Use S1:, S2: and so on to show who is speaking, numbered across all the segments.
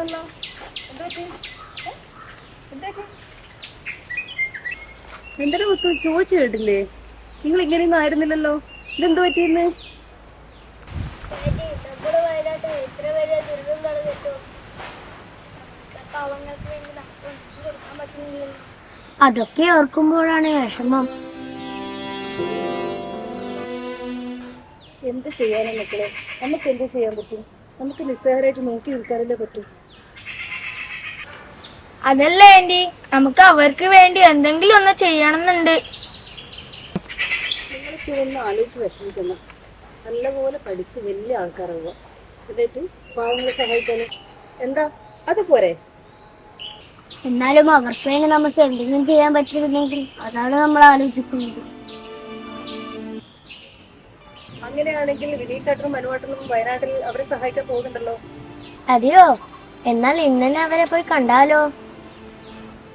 S1: കുറവാണല്ലോ. എന്തൊരു മക്കൾ ചോദിച്ചു കേട്ടില്ലേ? നിങ്ങൾ ഇങ്ങനെയൊന്നും ആയിരുന്നില്ലല്ലോ. ഇതെന്ത് പറ്റിയെന്ന്?
S2: അതൊക്കെ ഓർക്കുമ്പോഴാണ് വിഷമം.
S1: എന്ത് ചെയ്യാനാ മക്കളെ? നമുക്ക് എന്ത് ചെയ്യാൻ പറ്റും? നമുക്ക് നിസ്സാരമായിട്ട് നോക്കി നിൽക്കാനല്ലേ പറ്റും.
S2: അതല്ല ആന്റി, നമുക്ക് അവർക്ക് വേണ്ടി എന്തെങ്കിലും ഒന്ന് ചെയ്യണമെന്നുണ്ട്.
S1: നിങ്ങളൊക്കെ ഒന്ന് ആലോചിച്ച് വിഷമിക്കണം. നല്ലപോലെ പഠിച്ച് വലിയ ആൾക്കാരാവുക, എന്നിട്ട് പാവങ്ങളെ സഹായിക്കാനും. എന്താ അതുപോരെ?
S2: എന്നാലും അവർക്ക് വേണ്ടി നമുക്ക് എന്തെങ്കിലും ചെയ്യാൻ പറ്റിയിരുന്നെങ്കിൽ അതാണ് നമ്മൾ ആലോചിക്കുന്നത്.
S1: അങ്ങനെയാണെങ്കിൽ വിനീഷേട്ടനും മനുവേട്ടനും വയനാട്ടിൽ അവരെ സഹായിക്കാൻ പോകുന്നുണ്ടല്ലോ.
S2: അതെയോ? എന്നാൽ ഇന്ന് തന്നെ അവരെ പോയി കണ്ടാലോ?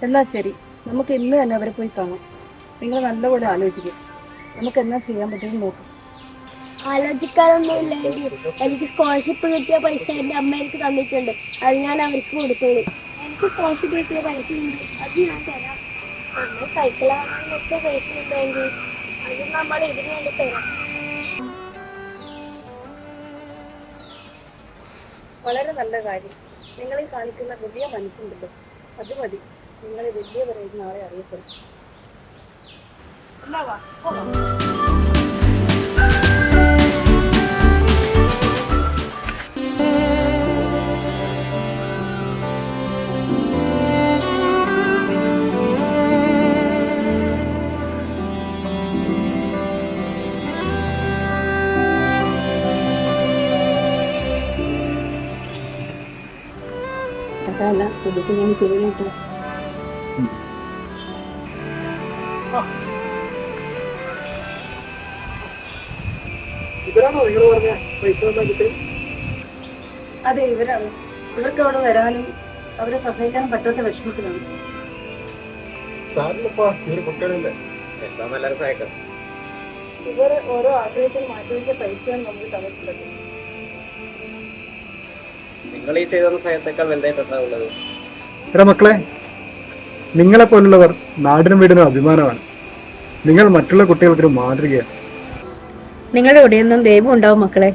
S1: എന്നാ ശരി, നമുക്ക് ഇന്ന് തന്നെ അവരെ പോയി കാണാം. നിങ്ങൾ നല്ലപോലെ ആലോചിക്കും. നമുക്ക് എന്നാ ചെയ്യാൻ പറ്റുമെന്ന് നോക്കാം.
S2: ആലോചിക്കാനൊന്നുമില്ല. എനിക്ക് സ്കോളർഷിപ്പ് കിട്ടിയ പൈസ എന്റെ അമ്മ എനിക്ക് തന്നിട്ടുണ്ട്. അത് ഞാൻ അവർക്ക് കൊടുത്തോളൂ. എനിക്ക് സ്കോളർഷിപ്പ് കിട്ടിയ പൈസ ഉണ്ട്, അത് ഞാൻ തരാം. നമ്മൾ സൈക്കിൾ വാങ്ങാനൊക്കെ പൈസ ഉണ്ടെങ്കിൽ അത് നമ്മൾ ഇതിനു വേണ്ടി തരാം.
S1: വളരെ നല്ല കാര്യം. നിങ്ങളിൽ കാണിക്കുന്ന വലിയ മനസ്സുണ്ടല്ലോ, അത് മതി. നിങ്ങൾ വലിയവരായി നാളെ അറിയപ്പെടും. എന്നാവാ പോകാം. അതല്ല സുഖത്ത് ഞാൻ ചെയ്യട്ടോ.
S3: ഇവരാണോ നിങ്ങൾ പറഞ്ഞ പൈസ കിട്ടി?
S1: അതെ, ഇവരാണ്. ഇവർക്ക് അവിടെ വരാനും അവരെ സഹായിക്കാനും പറ്റാത്ത വിഷമത്തിലാണ്.
S3: സാറിനിപ്പോ ഇവര് കുട്ടികളില്ലേ? എന്താ നല്ലൊരു സഹായിക്കാം.
S1: ഇവർ ഓരോ ആഗ്രഹത്തിൽ മാറ്റിവെച്ച പൈസയാണ് നമുക്ക് തന്നിട്ടുള്ളത്.
S3: നിങ്ങൾ ഈ ചെയ്ത സഹായത്തേക്കാൾ വലുതായിട്ട് ഉള്ളത്.
S4: എടാ മക്കളെ, നിങ്ങളെ പോലുള്ളവർ നാടിനും വീടിനും അഭിമാനമാണ്. നിങ്ങൾ മറ്റുള്ള കുട്ടികൾക്കൊരു മാതൃകയാണ്.
S1: നിങ്ങളുടെ ഇവിടെയൊന്നും ദൈവം ഉണ്ടാവും മക്കളെ.